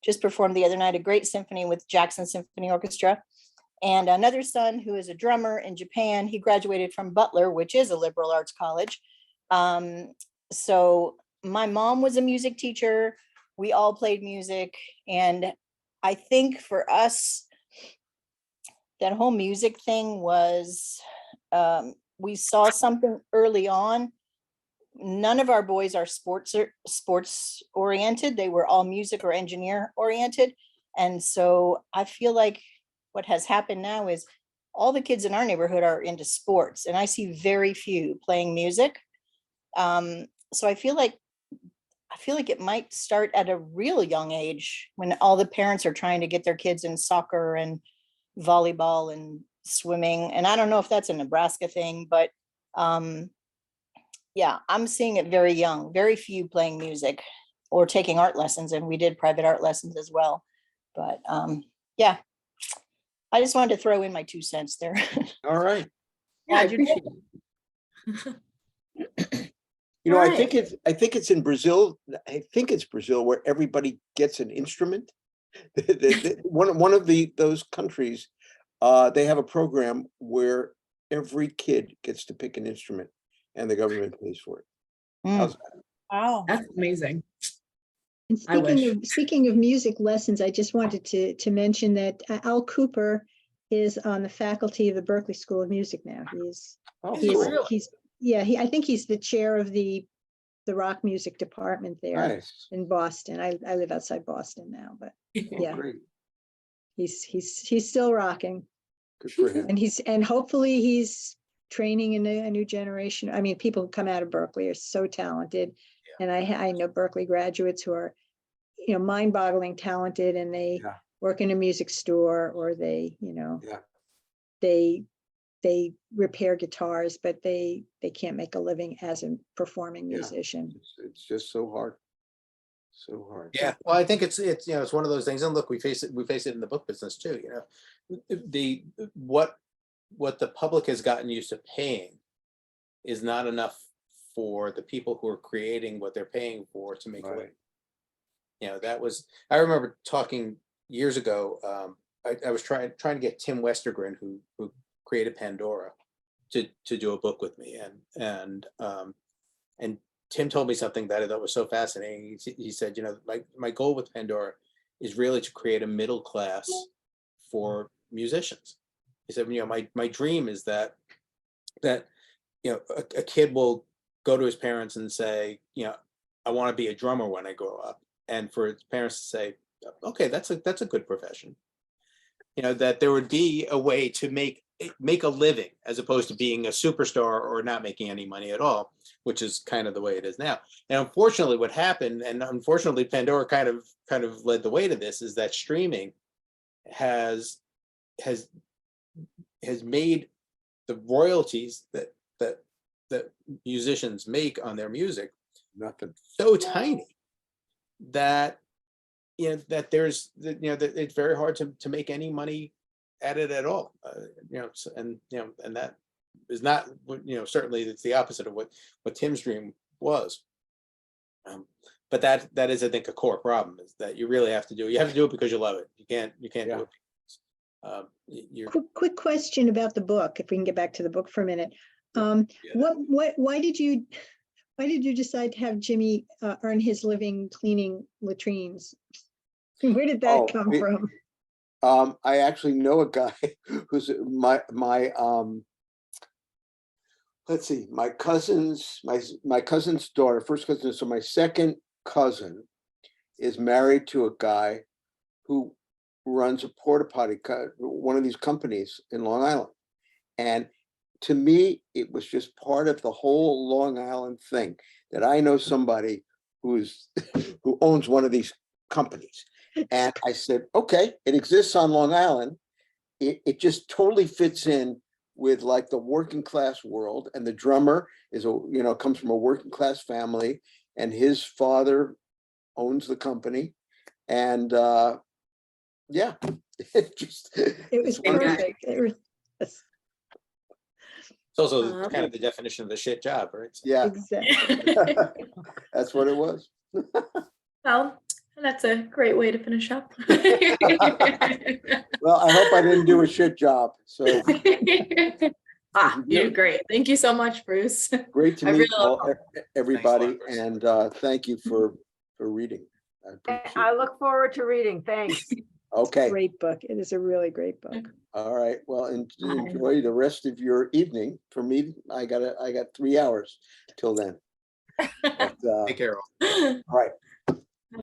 just performed the other night a great symphony with Jackson Symphony Orchestra. And another son who is a drummer in Japan. He graduated from Butler, which is a liberal arts college. So my mom was a music teacher. We all played music. And I think for us, that whole music thing was, we saw something early on. None of our boys are sports oriented. They were all music or engineer oriented. And so I feel like what has happened now is all the kids in our neighborhood are into sports, and I see very few playing music. So I feel like it might start at a real young age when all the parents are trying to get their kids in soccer and volleyball and swimming. And I don't know if that's a Nebraska thing, but yeah, I'm seeing it very young, very few playing music or taking art lessons. And we did private art lessons as well. But yeah, I just wanted to throw in my 2 cents there. All right. Yeah, I Glad you did. appreciate it. You know, I Right. think it's in Brazil. I think it's Brazil where everybody gets an instrument. One of those countries, they have a program where every kid gets to pick an instrument and the government pays for it. How's that? Wow. That's amazing. And I wish. speaking of music lessons, I just wanted to mention that Al Cooper is on the faculty of the Berklee School of Music now. Oh, Is he cool. really? I think he's the chair of the rock music department there Nice. in Boston. I live outside Boston now, but Oh, yeah. great. he's still rocking, Good for him. and hopefully he's training a new generation. I mean, people who come out of Berklee are so talented, and I know Berklee graduates who are, mind-boggling talented, and they Yeah. work in a music store, or they, Yeah. they repair guitars, but they can't make a living as a performing Yeah. musician. It's just so hard. So hard. Yeah, well, I think it's it's one of those things, and look, we face it in the book business too. The what the public has gotten used to paying is not enough for the people who are creating what they're paying for to make a living. I remember talking years ago. I was trying to get Tim Westergren, who created Pandora, to do a book with me, and Tim told me something that I thought was so fascinating. He said, my goal with Pandora is really to create a middle class for musicians. He said, my dream is that a kid will go to his parents and say, I want to be a drummer when I grow up, and for his parents to say, okay, that's a good profession. That there would be a way to make a living as opposed to being a superstar or not making any money at all, which is kind of the way it is now. And unfortunately, what happened, and unfortunately, Pandora kind of led the way to this, is that streaming has made the royalties that musicians make on their music Nothing. so tiny that that it's very hard to make any money at it at all. And that is not, certainly it's the opposite of what Tim's dream was. But that is, I think, a core problem, is that you really have to do it because you love it. You can't do it. Quick question about the book, if we can get back to the book for a minute. Yeah. Why did you decide to have Jimmy earn his living cleaning latrines? Where did that come from? I actually know a guy who's my let's see, my cousin's daughter, first cousin, so my second cousin is married to a guy who runs a porta potty, one of these companies in Long Island. And to me, it was just part of the whole Long Island thing that I know somebody who owns one of these companies. And I said, okay, it exists on Long Island. It just totally fits in with like the working class world. And the drummer comes from a working class family, and his father owns the company. And yeah, it was one of the- perfect. Yes, It's also kind of the definition of the shit job, right? So- yeah, exactly. that's what it was. Well, that's a great way to finish up. Well, I hope I didn't do a shit job. So You did great. Thank you so much, Bruce. great to I meet really everybody, Bruce. and thank you for reading. I appreciate I it. look forward to reading. Thanks. Okay, Great book. It is a really great book. all right. Well, Bye. enjoy the rest of your evening. For me, I got 3 hours till then. But, Take care. All. all right.